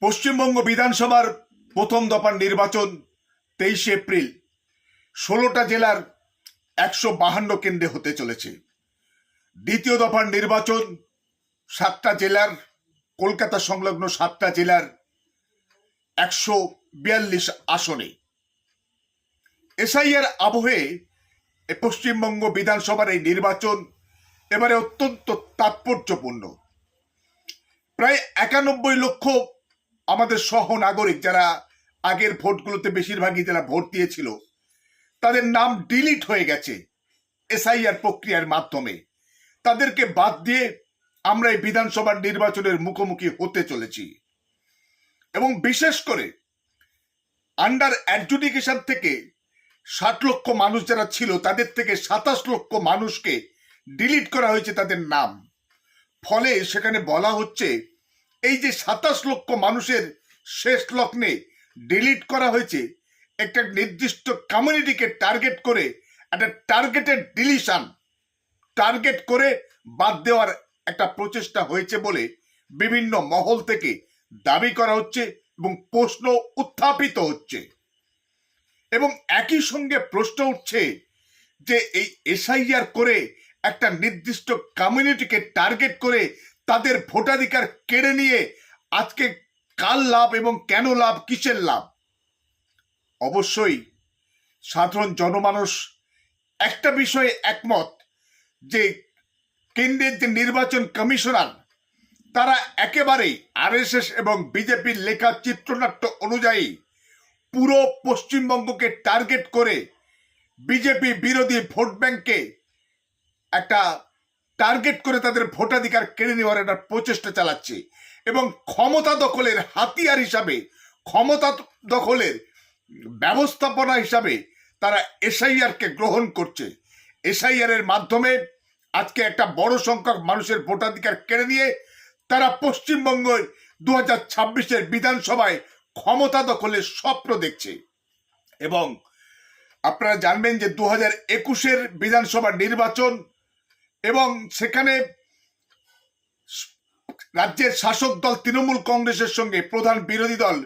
পশ্চিমবঙ্গ বিধানসভার প্রথম দফার নির্বাচন 23 এপ্রিল 16টা জেলার 152 কেন্দ্রে হতে চলেছে। দ্বিতীয় দফার নির্বাচন 7টা জেলার, কলকাতা সংলগ্ন 7টা জেলার 142 আসনে। এসআইআর আবহে পশ্চিমবঙ্গ বিধানসভার এই নির্বাচন এবারে অত্যন্ত তাৎপর্যপূর্ণ। প্রায় 91 লক্ষ আমাদের সহ নাগরিক যারা আগের ভোটগুলোতে বেশিরভাগই যারা ভোট দিয়েছিল তাদের নাম ডিলিট হয়ে গেছে এসআইআর প্রক্রিয়ার মাধ্যমে। তাদেরকে বাদ দিয়ে আমরা এই বিধানসভার নির্বাচনের মুখোমুখি হতে চলেছি এবং বিশেষ করে আন্ডার অ্যাডজুডিকেশন থেকে 60 লক্ষ মানুষ যারা ছিল তাদের থেকে 27 লক্ষ মানুষকে ডিলিট করা হয়েছে তাদের নাম। ফলে সেখানে বলা হচ্ছে এই যে 27 লক্ষ মানুষের শেষ লগ্নে ডিলিট করা হয়েছে, একটা নির্দিষ্ট কমিউনিটিকে টার্গেট করে একটা টার্গেটেড ডিলিশন টার্গেট করে বাদ দেওয়ার একটা প্রচেষ্টা হয়েছে বলে বিভিন্ন মহল থেকে দাবি করা হচ্ছে এবং প্রশ্ন উত্থাপিত হচ্ছে। এবং একই সঙ্গে প্রশ্ন উঠছে যে এই এসআইআর করে একটা নির্দিষ্ট কমিউনিটিকে টার্গেট করে তাদের ভোটাধিকার কেড়ে নিয়ে আজকে কার লাভ এবং কেন লাভ, কিসের লাভ? অবশ্যই সাধারণ জনমানুষ একটা বিষয়ে একমত যে কেন্দ্রের যে নির্বাচন কমিশনার তারা একেবারেই আরএসএস এবং বিজেপির লেখা চিত্রনাট্য অনুযায়ী পুরো পশ্চিমবঙ্গকে টার্গেট করে বিজেপি বিরোধী ভোট ব্যাংকে একটা টার্গেট করে তাদের ভোটাধিকার কেড়ে নেওয়ার একটা প্রচেষ্টা চালাচ্ছে এবং ক্ষমতা দখলের হাতিয়ার হিসাবে, ক্ষমতা দখলের ব্যবস্থাপনা হিসাবে তারা এসআইআরকে গ্রহণ করছে। এসআইআর এর মাধ্যমে আজকে একটা বড় সংখ্যক মানুষের ভোটাধিকার কেড়ে নিয়ে তারা পশ্চিমবঙ্গের 2026-এর বিধানসভায় ক্ষমতা দখলের স্বপ্ন দেখছে। এবং আপনারা জানবেন যে 2021-এর বিধানসভা নির্বাচন এবং সেখানে রাজ্যের শাসক দল তৃণমূল কংগ্রেসের সঙ্গে প্রধান বিরোধী দল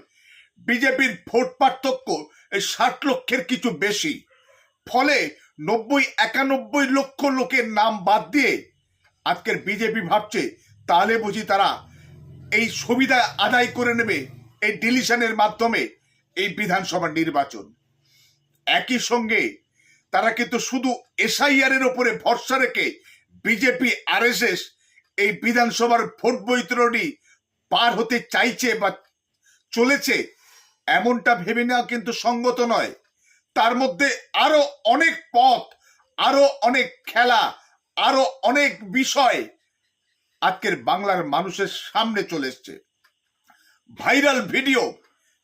বিজেপির ভোট পার্থক্য 60 লক্ষের কিছু বেশি। ফলে 90-91 লক্ষ লোকের নাম বাদ দিয়ে আজকের বিজেপি ভাবছে তাহলে বুঝি তারা এই সুবিধা আদায় করে নেবে এই ডিলিশনের মাধ্যমে এই বিধানসভার নির্বাচন। একই সঙ্গে তারা কিন্তু শুধু এসআইআর এর উপরে ভরসা রেখে বিজেপি আরএসএস এই বিধানসভার ভোট বৈতরণী পার হতে চাইছে বা চলেছে এমনটা ভেবে নেওয়া কিন্তু সঙ্গত নয়। তার মধ্যে আরো অনেক পথ, আরো অনেক খেলা, আরো অনেক বিষয় আজকের বাংলার মানুষের সামনে চলে এসছে। ভাইরাল ভিডিও,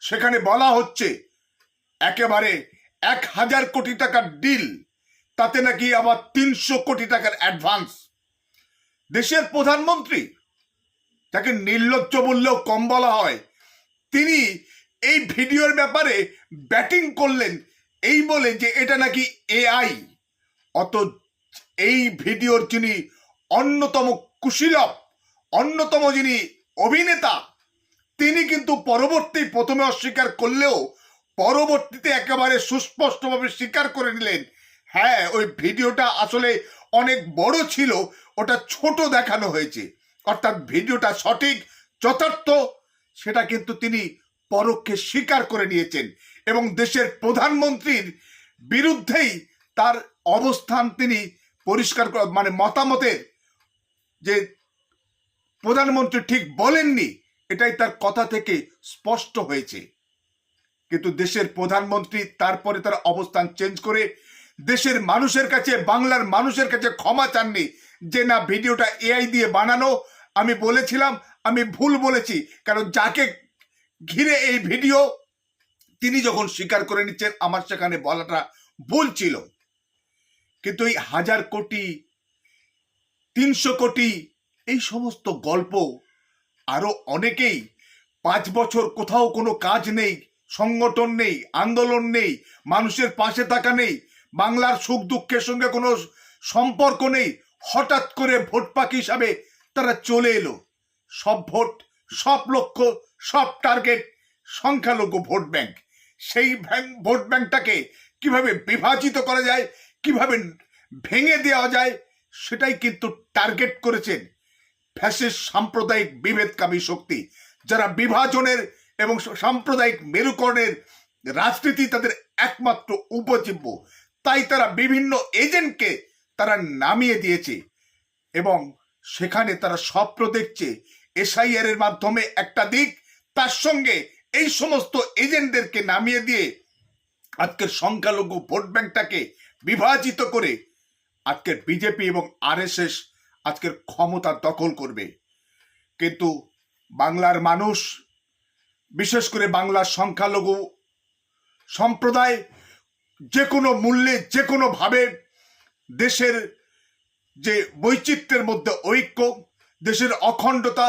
সেখানে বলা হচ্ছে একেবারে 1000 কোটি টাকার ডিল, তাতে নাকি আবার 300 কোটি টাকার অ্যাডভান্স। দেশের প্রধানমন্ত্রী, যাকে নির্লজ্জ বললেও কম বলা হয়, তিনি এই ভিডিওর ব্যাপারে ব্যাটিং করলেন এই বলে যে এটা নাকি এআই। অত এই ভিডিওর যিনি অন্যতম কুশীলব, অন্যতম যিনি অভিনেতা, তিনি কিন্তু প্রথমে অস্বীকার করলেও পরবর্তীতে একেবারে সুস্পষ্টভাবে স্বীকার করে নিলেন, হ্যাঁ ওই ভিডিওটা আসলে অনেক বড় ছিল, ওটা ছোট দেখানো হয়েছে, অর্থাৎ ভিডিওটা সঠিক যথার্থ সেটা কিন্তু তিনি পরোক্ষে স্বীকার করে নিয়েছেন এবং দেশের প্রধানমন্ত্রীর বিরুদ্ধেই তার অবস্থান তিনি পরিষ্কার মানে মতামতের যে প্রধানমন্ত্রী ঠিক বলেননি এটাই তার কথা থেকে স্পষ্ট হয়েছে। কিন্তু দেশের প্রধানমন্ত্রী তারপরে তার অবস্থান চেঞ্জ করে দেশের মানুষের কাছে, বাংলার মানুষের কাছে ক্ষমা চাননি যে না ভিডিওটা এআই দিয়ে বানানো, আমি বলেছিলাম আমি ভুল বলেছি। কারণ যাকে ঘিরে এই ভিডিও তিনি যখন স্বীকার করে নিচ্ছেন আমার সেখানে বলাটা ভুল ছিল। কিন্তু এই 1000 কোটি, 300 কোটি এই সমস্ত গল্প আরো অনেকেই 5 বছর কোথাও কোনো কাজ নেই, সংগঠন নেই, আন্দোলন নেই, মানুষের পাশে থাকা নেই, বাংলার সুখ দুঃখের সঙ্গে কোনো সম্পর্ক নেই, হঠাৎ করে ভোট পাখি হিসাবে তারা চলে এলো। সব ভোট, সব লক্ষ্য সব টার্গেট সংখ্যালঘু ভোট ব্যাংক। সেই ভোট ব্যাংকটাকে কিভাবে বিভাজিত করা যায়, কিভাবে ভেঙে দেওয়া যায়, সেটাই কিন্তু টার্গেট করেছেন ফ্যাসিস্ট সাম্প্রদায়িক বিভেদকামী শক্তি, যারা বিভাজনের এবং সাম্প্রদায়িক মেরুকরণের রাজনীতি তাদের একমাত্র উপজীব্য। তাই তারা বিভিন্ন এজেন্টকে তারা নামিয়ে দিয়েছে এবং সেখানে তারা স্বপ্ন দেখছে এসআইআর এর মাধ্যমে একটা দিক, তার সঙ্গে এই সমস্ত এজেন্টদেরকে নামিয়ে দিয়ে আজকের সংখ্যালঘু ভোট ব্যাংকটাকে বিভাজিত করে আজকের বিজেপি এবং আরএসএস আজকের ক্ষমতা দখল করবে। কিন্তু বাংলার মানুষ, বিশেষ করে বাংলার সংখ্যালঘু সম্প্রদায় যে কোনো মূল্যে, যে কোনোভাবে দেশের যে বৈচিত্র্যের মধ্যে ঐক্য, দেশের অখণ্ডতা,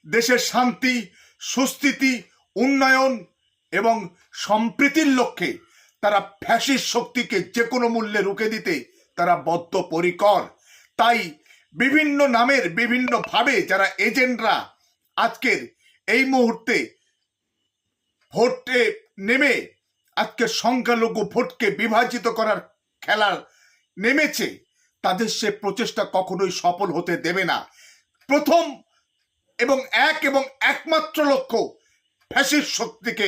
দেশের শান্তি, সুস্থিতি, উন্নয়ন এবং সম্প্রীতির লক্ষ্যে তারা ফ্যাসিস্ট শক্তিকে যে কোনো মূল্যে রুখে দিতে তারা বদ্ধপরিকর। তাই বিভিন্ন নামের বিভিন্নভাবে যারা এজেন্টরা আজকের এই মুহূর্তে ভোটে নেমে আজকের সংখ্যালঘু ভোটকে বিভাজিত করার খেলা নেমেছে, তাদের সে প্রচেষ্টা কখনোই সফল হতে দেবে না। প্রথম এবং একমাত্র লক্ষ্য ফ্যাসিস্ট শক্তিকে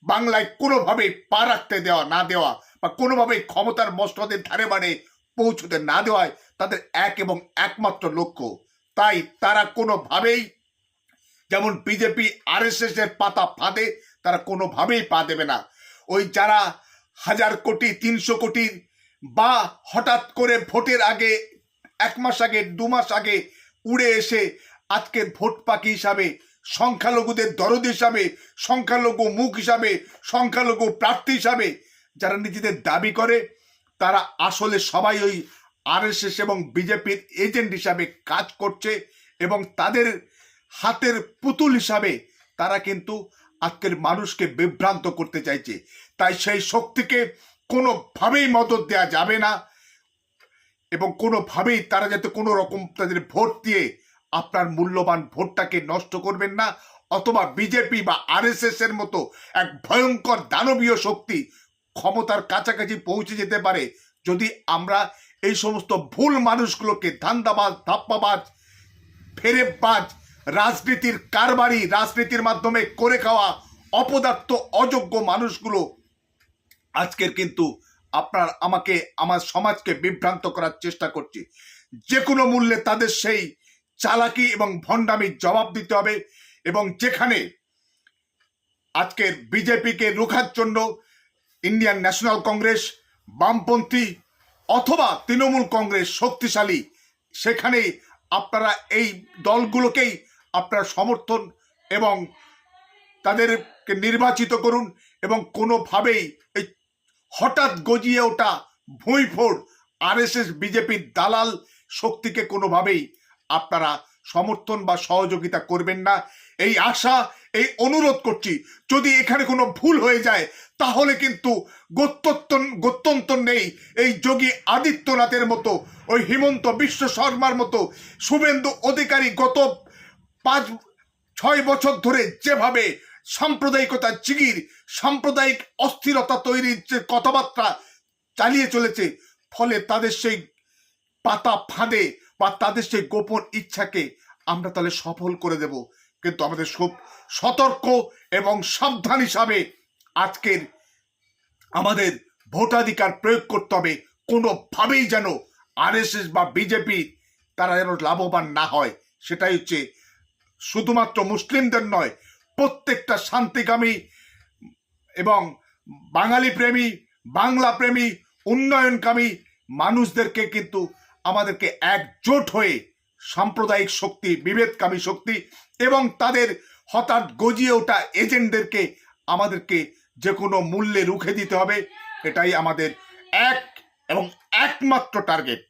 বাংলায় কোনোভাবে পা রাখতে দেওয়া না দেওয়া বা কোনোভাবে ক্ষমতার মস্তদের ধারে বাড়ে পৌঁছতে না দেওয়ায় তাদের একমাত্র লক্ষ্য। তাই তারা কোনোভাবেই, যেমন বিজেপি আরএসএস এর পাতা ফাঁদে তারা কোনোভাবেই পা দেবে না। ওই যারা 1000 কোটি 300 কোটির বা হঠাৎ করে ভোটের আগে 1 মাস আগে 2 মাস আগে উড়ে এসে আজকে ভোট পাখি হিসাবে, সংখ্যালঘুদের দরদ হিসাবে, সংখ্যালঘু মুখ হিসাবে, সংখ্যালঘু প্রার্থী হিসাবে যারা নিজেদের দাবি করে, তারা আসলে সবাই ওই আরএসএস এবং বিজেপির এজেন্ট হিসাবে কাজ করছে এবং তাদের হাতের পুতুল হিসাবে তারা কিন্তু আজকের মানুষকে বিভ্রান্ত করতে চাইছে। তাই সেই শক্তিকে কোনোভাবেই মদত দেওয়া যাবে না এবং কোনোভাবেই তারা যাতে কোনো রকম তাদের ভোট দিয়ে আপনার মূল্যবান ভোটটাকে নষ্ট করবেন না, অথবা বিজেপি বা আরএসএস এর মতো এক ভয়ঙ্কর দানবীয় শক্তি ক্ষমতার কাছাকাছি পৌঁছে যেতে পারে যদি আমরা এই সমস্ত ভুল মানুষগুলোকে, ধান্দাবাজ, ধাপ্পাবাজ, ফেরেববাজ, রাজনীতির কারবারি, রাজনীতির মাধ্যমে করে খাওয়া অপদার্থ অযোগ্য মানুষগুলো আজকের কিন্তু আমার সমাজকে বিভ্রান্ত করার চেষ্টা করছে। যে কোনো মূল্যে তাদের সেই চালাকি এবং ভণ্ডামির জবাব দিতে হবে। এবং যেখানে আজকের বিজেপিকে রোখার জন্য ইন্ডিয়ান ন্যাশনাল কংগ্রেস, বামপন্থী অথবা তৃণমূল কংগ্রেস শক্তিশালী, সেখানে আপনারা এই দলগুলোকেই আপনারা সমর্থন এবং তাদেরকে নির্বাচিত করুন এবং কোনোভাবেই এই হঠাৎ গজিয়ে ওঠা ভুঁইফোড় আরএসএস বিজেপির দালাল শক্তিকে কোনোভাবেই আপনারা সমর্থন বা সহযোগিতা করবেন না। এই আশা, এই অনুরোধ করছি। যদি এখানে কোনো ভুল হয়ে যায় তাহলে কিন্তু গত্যন্তর নেই এই যোগী আদিত্যনাথের মতো, ওই হিমন্ত বিশ্ব শর্মার মতো, শুভেন্দু অধিকারী গত 5-6 বছর ধরে যেভাবে সাম্প্রদায়িকতা জিগির, সাম্প্রদায়িক অস্থিরতা তৈরির যে কথাবার্তা চালিয়ে চলেছে, ফলে তাদের সেই পাতা ফাঁদে বা তাদের সেই গোপন ইচ্ছাকে আমরা তাহলে সফল করে দেব। কিন্তু আমাদের খুব সতর্ক এবং সাবধান হিসাবে আজকের আমাদের ভোটাধিকার প্রয়োগ করতে হবে। কোনোভাবেই যেন আরএসএস বা বিজেপি তারা যেন লাভবান না হয়। সেটাই হচ্ছে শুধুমাত্র মুসলিমদের নয়, প্রত্যেকটা শান্তিকামী এবং বাঙালি প্রেমী, বাংলা প্রেমী, উন্নয়নকামী মানুষদেরকে কিন্তু আমাদেরকে একজোট হয়ে সাম্প্রদায়িক শক্তি, বিভেদকামী শক্তি এবং তাদের হঠাৎ গজিয়ে ওঠা এজেন্টদেরকে আমাদেরকে যে কোনো মূল্যে রুখে দিতে হবে। এটাই আমাদের একমাত্র টার্গেট।